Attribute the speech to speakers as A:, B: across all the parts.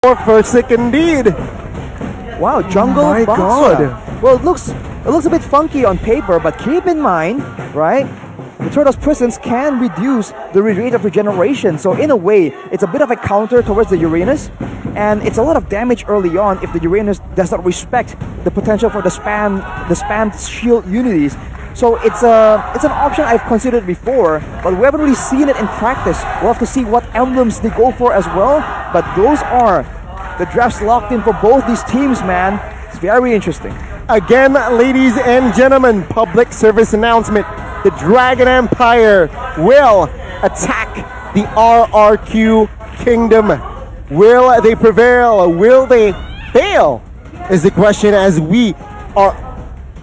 A: First indeed.
B: Wow, jungle
A: My
B: boxer.
A: God.
B: Well, it looks a bit funky on paper, but keep in mind, right? The turtle's presence can reduce the rate of regeneration. So in a way, it's a bit of a counter towards the Uranus, and it's a lot of damage early on if the Uranus does not respect the potential for the spam shield unities. So it's an option I've considered before, but we haven't really seen it in practice. We'll have to see what emblems they go for as well. But those are the drafts locked in for both these teams, man. It's very interesting.
A: Again, ladies and gentlemen, public service announcement. The Dragon Empire will attack the RRQ Kingdom. Will they prevail? Will they fail? Is the question as we are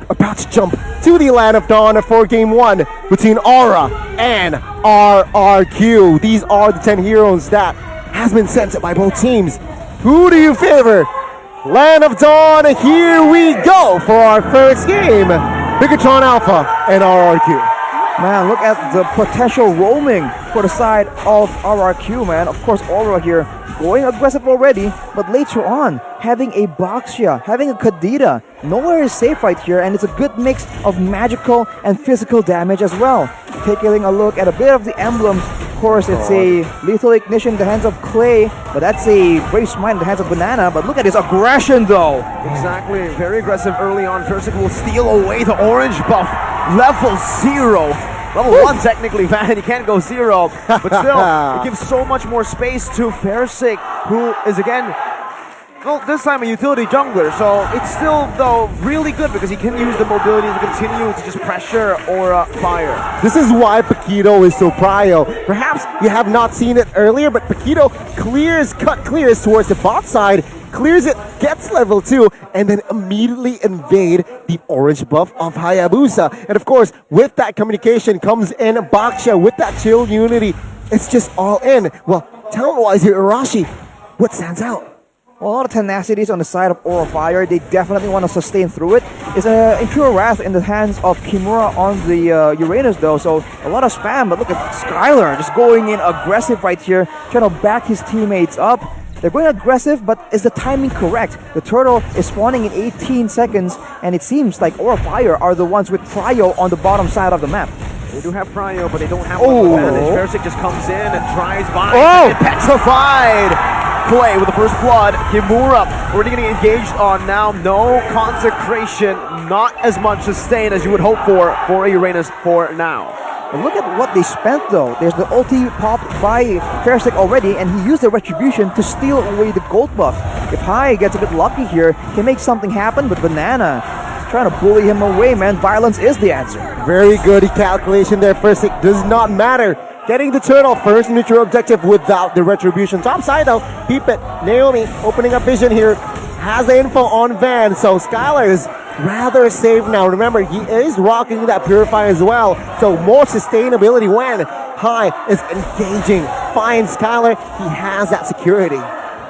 A: about to jump to the Land of Dawn for Game 1 between Aura and RRQ. These are the 10 heroes that has been sent by both teams. Who do you favor? Land of Dawn, here we go for our first game. Bigatron Alpha and RRQ.
B: Man, look at the potential roaming for the side of RRQ, man. Of course, Aura here going aggressive already, but later on, having a Boxia, having a Kadita, nowhere is safe right here, and it's a good mix of magical and physical damage as well. Taking a look at a bit of the emblems, of course, it's a Lethal Ignition in the hands of Clay, but that's a Brave Smite in the hands of Banana, but look at his aggression though.
C: Exactly, very aggressive early on. Versic will steal away the orange buff. Level 0. Level 1 technically, man, he can't go 0, but still, it gives so much more space to Versic, who is again, well, this time a utility jungler, so it's still, though, really good because he can use the mobility to continue to just pressure Aura fire.
A: This is why Paquito is so prio. Perhaps you have not seen it earlier, but Paquito cut clears towards the bot side, clears it, gets level 2, and then immediately invade the orange buff of Hayabusa. And of course, with that communication comes in Baksha with that chill unity. It's just all in. Well, talent-wise here, Arashi, what stands out?
B: Well, a lot of tenacities on the side of Aura Fire. They definitely want to sustain through it. It's a Impure Wrath in the hands of Kimura on the Uranus though, so a lot of spam, but look at Skylar just going in aggressive right here, trying to back his teammates up. They're going aggressive, but is the timing correct? The turtle is spawning in 18 seconds, and it seems like Aura Fire are the ones with Prio on the bottom side of the map.
C: They do have Prio, but they don't have one advantage. Versic just comes in and tries by.
A: Oh!
C: Petrified! Play with the first blood. Kimura already getting engaged on now. No consecration, not as much sustain as you would hope for a Uranus for now.
B: And look at what they spent though. There's the ulti popped by Versic already, and he used the retribution to steal away the gold buff. If Hai gets a bit lucky here, can make something happen, but Banana is trying to bully him away, man. Violence is the answer.
A: Very good calculation there. Versic does not matter. Getting the turtle first neutral objective without the retribution. Top side though, peep it. Naomi opening up vision here. Has the info on Van, so Skylar is rather safe now. Remember, he is rocking that Purify as well, so more sustainability when Hai is engaging. Finds Skylar, he has that security.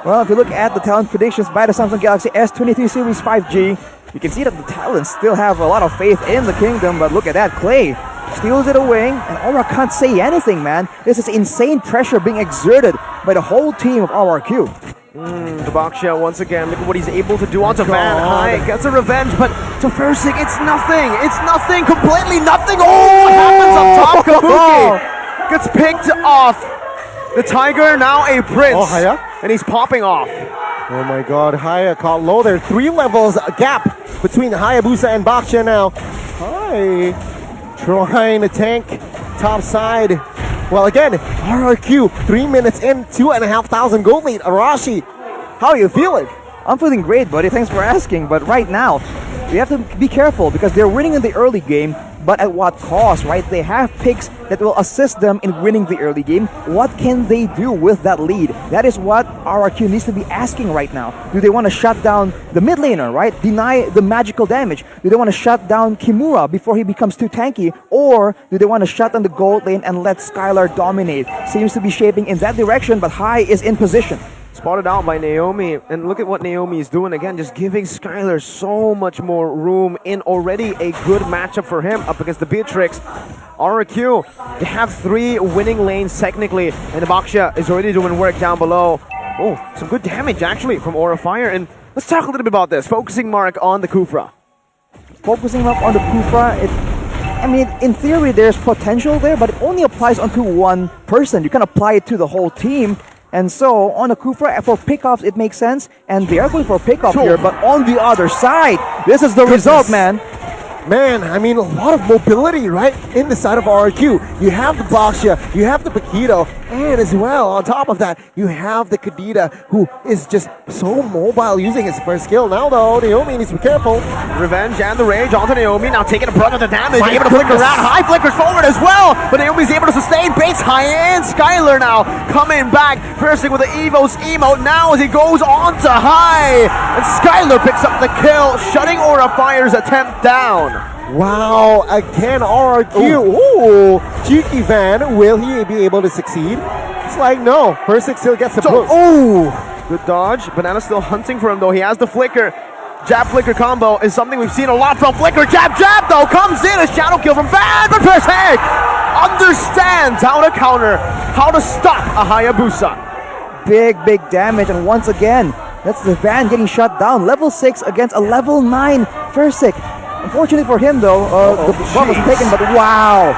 B: Well, if you look at the talent predictions by the Samsung Galaxy S23 Series 5G, you can see that the talents still have a lot of faith in the kingdom, but look at that, Clay steals it away, and Aura can't say anything, man. This is insane pressure being exerted by the whole team of RRQ.
C: The Baksha once again, look at what he's able to do onto Van. Hai gets a revenge, but to Versic, it's nothing. It's nothing, completely nothing. Oh, what happens up top? Kabuki gets picked off. The Tiger, now a Prince.
A: Oh, Haya?
C: And he's popping off.
A: Oh my god, Haya caught low there. 3 levels gap between Hayabusa and Baksha now. Hai trying to tank top side. Well, again, RRQ, 3 minutes in, 2,500 gold lead. Arashi, how are you feeling?
B: I'm feeling great, buddy. Thanks for asking. But right now, we have to be careful because they're winning in the early game, but at what cost, right? They have picks that will assist them in winning the early game. What can they do with that lead? That is what RRQ needs to be asking right now. Do they want to shut down the mid laner, right? Deny the magical damage? Do they want to shut down Kimura before he becomes too tanky? Or do they want to shut down the gold lane and let Skylar dominate? Seems to be shaping in that direction, but Hai is in position.
C: Spotted out by Naomi, and look at what Naomi is doing again, just giving Skylar so much more room in already a good matchup for him up against the Beatrix. RRQ, they have 3 winning lanes technically, and the Baksha is already doing work down below. Oh, some good damage actually from Aura Fire. And let's talk a little bit about this. Focusing mark on the Kufra.
B: Focusing up on the Kufra, I mean, in theory, there's potential there, but it only applies onto one person. You can apply it to the whole team. And so, on the Kufra, for pickoffs, it makes sense. And they are going for a pickoff here, but on the other side, this is the result, man.
A: Man, I mean, a lot of mobility, right, in the side of RRQ. You have the Baksha, you have the Paquito, and as well, on top of that, you have the Kadita, who is just so mobile using his first skill. Now, though, Naomi needs to be careful.
C: Revenge and the Rage onto Naomi, now taking a brunt of the damage,
A: My
C: able to flicker
A: goodness.
C: around, high flickers forward as well, but Naomi's able to sustain, baits high in, Skylar now coming back, first with the Evo's emote now as he goes on to high, and Skylar picks up the kill, shutting Aura Fire's attempt down.
A: Wow, again, RRQ. Ooh, cheeky Van. Will he be able to succeed? It's like, no. Persik still gets the boost.
C: Oh, good dodge. Banana's still hunting for him though. He has the flicker. Jab flicker combo is something we've seen a lot from Flicker. Jab though comes in a shadow kill from Van, but Persik understands how to counter, how to stop a Hayabusa.
B: Big damage, and once again, that's the Van getting shut down. Level 6 against a level 9 Fursic. Unfortunately for him, though, the buff was taken, but wow.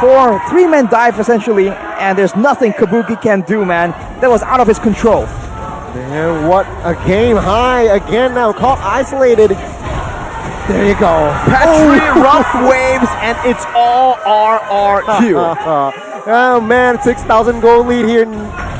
B: For 3-man dive, essentially, and there's nothing Kabuki can do, man. That was out of his control.
A: Man, what a game. High again now. Caught isolated. There you go.
C: Petri, rough waves, and it's all RRQ.
A: Oh man, 6,000 gold lead here.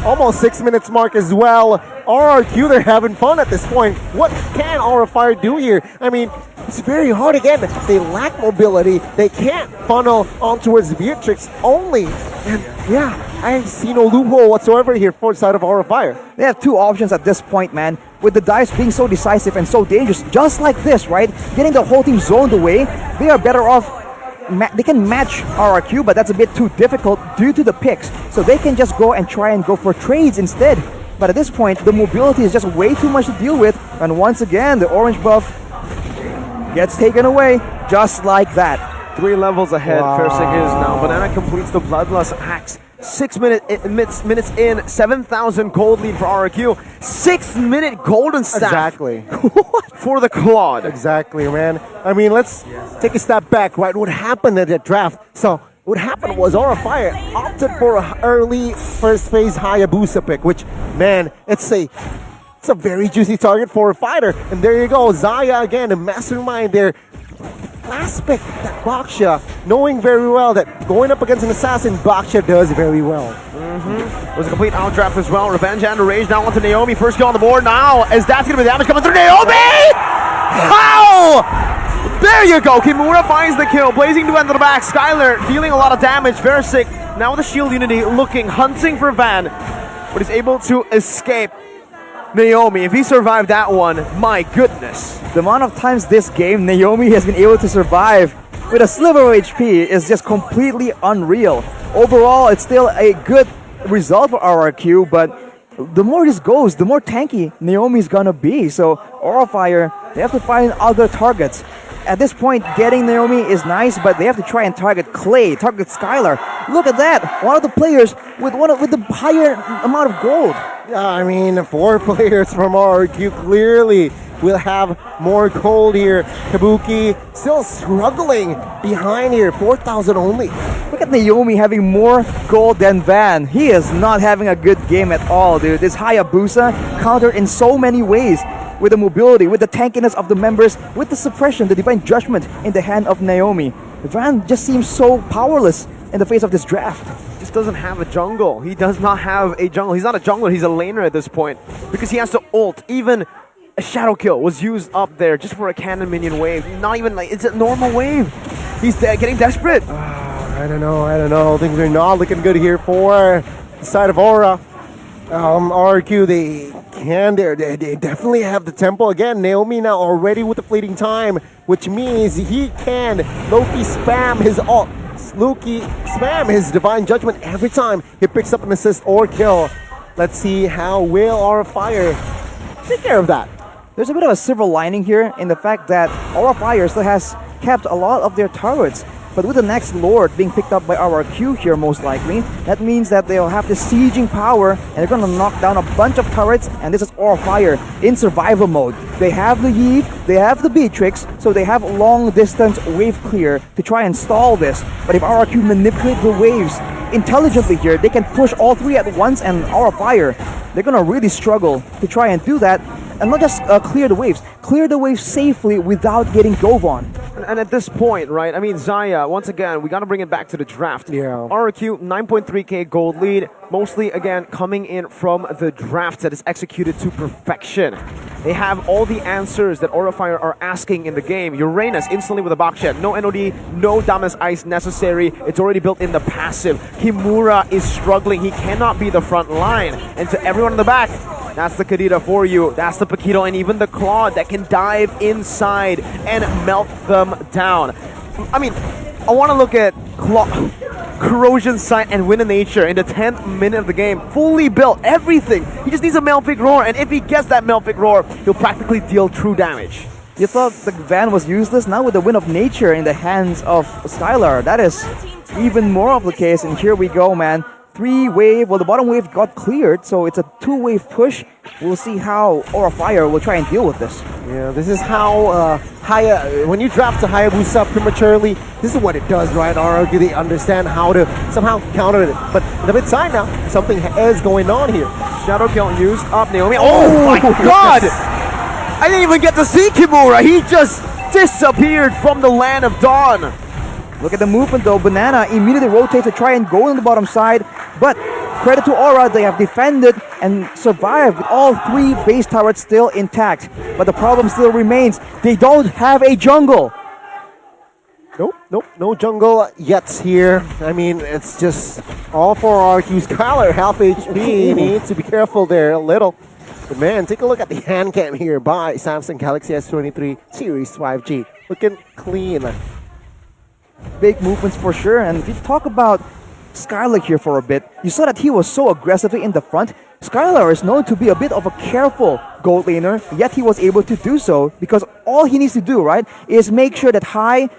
A: Almost 6 minutes mark as well. RRQ, they're having fun at this point. What can Aura Fire do here? I mean, it's very hard again. They lack mobility. They can't funnel on towards Beatrix only. And yeah, I see no loophole whatsoever here for the side of Aura Fire.
B: They have two options at this point, man. With the dice being so decisive and so dangerous, just like this, right? Getting the whole team zoned away, they are better off. They can match RRQ, but that's a bit too difficult due to the picks. So they can just go and try and go for trades instead. But at this point, the mobility is just way too much to deal with. And once again, the orange buff gets taken away just like that.
C: 3 levels ahead,
A: Wow.
C: Persik is now. Banana completes the Bloodlust Axe. 6 minutes in, 7,000 gold lead for RRQ. 6-minute golden staff
A: Exactly.
C: for the Claude.
A: Exactly, man. I mean, let's take a step back, right? What happened at that draft? So, what happened was Aura Fire opted for an early first phase Hayabusa pick, which, man, it's a very juicy target for a fighter. And there you go, Zaya again, a mastermind there. Last pick, that Baksha, knowing very well that going up against an assassin, Baksha does very well.
C: It was a complete outdraft as well. Revenge and Rage now onto Naomi. First kill on the board now. As that's going to be damage coming through Naomi! How? There you go. Kimura finds the kill. Blazing to end of the back. Skylar dealing a lot of damage. Versik now with the shield unity looking, hunting for Van. But he's able to escape Naomi. If he survived that one, my goodness.
B: The amount of times this game Naomi has been able to survive with a sliver of HP is just completely unreal. Overall, it's still a good result for RRQ, but the more this goes, the more tanky Naomi's gonna be. So Aura Fire, they have to find other targets. At this point, getting Naomi is nice, but they have to try and target Clay, target Skylar. Look at that! One of the players with the higher amount of gold.
A: Yeah, I mean, 4 players from RRQ clearly will have more gold here. Kabuki still struggling behind here, 4,000 only.
B: Look at Naomi having more gold than Van. He is not having a good game at all, dude. This Hayabusa countered in so many ways. With the mobility, with the tankiness of the members, with the suppression, the divine judgment in the hand of Naomi. Van just seems so powerless in the face of this draft.
C: Just doesn't have a jungle. He does not have a jungle. He's not a jungler, he's a laner at this point. Because he has to ult. Even a shadow kill was used up there just for a cannon minion wave. Not even like, it's a normal wave. He's getting desperate.
A: I don't know. Things are not looking good here for the side of Aura. RQ, they definitely have the tempo again. Naomi now already with the fleeting time, which means he can Loki spam his ult. Loki spam his divine judgment every time he picks up an assist or kill. Let's see how will Aura Fire take care of that.
B: There's a bit of a silver lining here in the fact that Aura Fire still has kept a lot of their turrets But with the next Lord being picked up by RRQ here, most likely, that means that they'll have the sieging power, and they're gonna knock down a bunch of turrets, and this is Aura Fire in survival mode. They have the Eve, they have the Beatrix, so they have long distance wave clear to try and stall this. But if RRQ manipulate the waves intelligently here, they can push all three at once, and Aura Fire, they're gonna really struggle to try and do that. And not just clear the waves safely without getting dove on.
C: And at this point, right, I mean, Zaya, once again, we got to bring it back to the draft.
A: Yeah.
C: RRQ, 9.3k gold lead, mostly, again, coming in from the draft that is executed to perfection. They have all the answers that Aura Fire are asking in the game. Uranus instantly with a box shed. No NOD, no Damas Ice necessary. It's already built in the passive. Kimura is struggling. He cannot be the front line. And to everyone in the back, that's the Kadita for you. That's the Paquito and even the Claude that can dive inside and melt them down. I mean, I want to look at Corrosion Sight and Wind of Nature in the 10th minute of the game. Fully built, everything. He just needs a Malefic Roar, and if he gets that Malefic Roar, he'll practically deal true damage.
B: You thought the van was useless? Now with the Wind of Nature in the hands of Skylar, that is even more of the case, and here we go, man. 3-wave, well, the bottom wave got cleared, so it's a 2-wave push. We'll see how Aura Fire will try and deal with this.
A: Yeah, this is how when you draft a Hayabusa prematurely, this is what it does, right? RRQ, they understand how to somehow counter it. But the mid side now, something is going on here.
C: Shadow Kill used up Naomi. Oh my god! I didn't even get to see Kimura. He just disappeared from the land of dawn.
B: Look at the movement though. Banana immediately rotates to try and go on the bottom side. But credit to Aura, they have defended and survived with all 3 base turrets still intact. But the problem still remains. They don't have a jungle.
A: Nope, no jungle yet here. I mean, it's just all for RQ's Skylar, half HP. Needs to be careful there a little. But man, take a look at the hand cam here by Samsung Galaxy S23 Series 5G. Looking clean.
B: Big movements for sure. And if you talk about Skylar here for a bit, you saw that he was so aggressively in the front. Skylar is known to be a bit of a careful gold laner, yet he was able to do so because all he needs to do, right, is make sure that High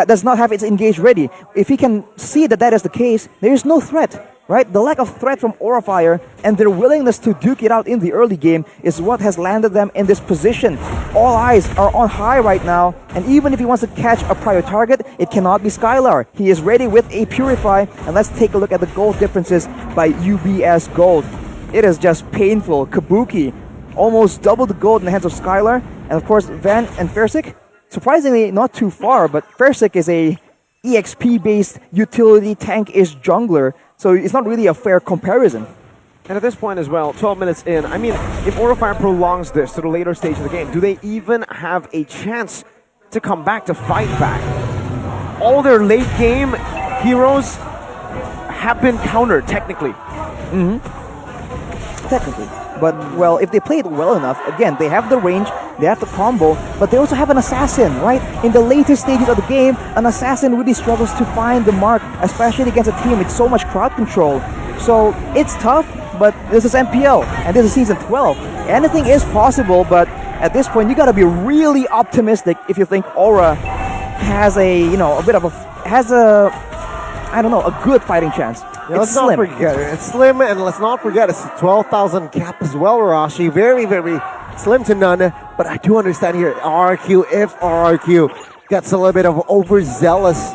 B: does not have its engage ready. If he can see that that is the case, there is no threat. Right? The lack of threat from Aura Fire and their willingness to duke it out in the early game is what has landed them in this position. All eyes are on High right now, and even if he wants to catch a prior target, it cannot be Skylar. He is ready with a Purify, and let's take a look at the gold differences by UBS Gold. It is just painful. Kabuki almost double the gold in the hands of Skylar, and of course Van and Fersik, surprisingly not too far, but Fersik is a EXP-based utility tank-ish jungler, so it's not really a fair comparison.
C: And at this point as well, 12 minutes in, I mean, if Aura Fire prolongs this to the later stage of the game, do they even have a chance to come back, to fight back? All their late game heroes have been countered, technically.
B: Technically. But, well, if they play it well enough, again, they have the range, they have the combo, but they also have an assassin, right? In the later stages of the game, an assassin really struggles to find the mark, especially against a team with so much crowd control. So, it's tough, but this is MPL, and this is Season 12. Anything is possible, but at this point, you gotta be really optimistic if you think Aura has a, you know, a bit of a, I don't know, a good fighting chance.
A: Yeah, let's not forget it. It's slim, and let's not forget it's 12,000 cap as well, Rashi. Very, very slim to none. But I do understand here, RRQ, if RRQ gets a little bit of overzealous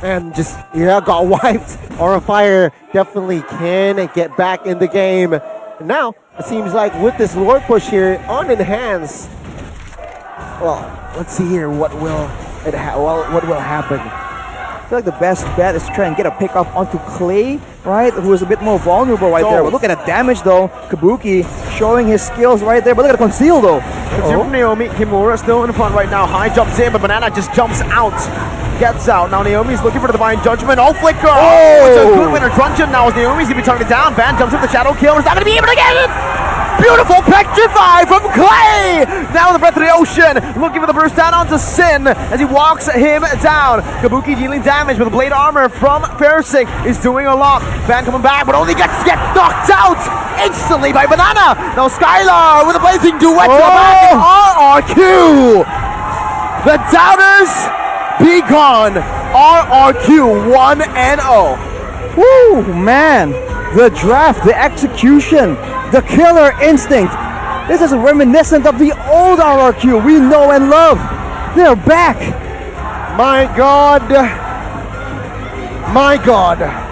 A: and just, got wiped, Aura Fire definitely can get back in the game. And now, it seems like with this Lord push here on Enhance, well, let's see here what will happen.
B: I feel like the best bet is to try and get a pick off onto Clay, right? Who is a bit more vulnerable right there. But look at the damage though. Kabuki showing his skills right there. But look at the conceal though.
C: It's from Naomi. Kimura still in front right now. High jumps in, but Banana just jumps out. Gets out. Now Naomi's looking for the Divine Judgment. Oh, flicker. Oh, it's a good winner. Truncheon now as Naomi's going to be turning it down. Van jumps in the Shadow Kill. Is not going to be able to get it. Beautiful Petrify from Clay! Now the Breath of the Ocean, looking for the burst down onto Sin as he walks him down. Kabuki dealing damage with Blade Armor from Fersik is doing a lot. Van coming back, but only gets knocked out instantly by Banana. Now Skylar with a blazing duet to the back of RRQ. The doubters be gone. RRQ 1-0.
B: Woo, man! The draft, the execution, the killer instinct. This is reminiscent of the old RRQ we know and love. They're back.
A: My God. My God.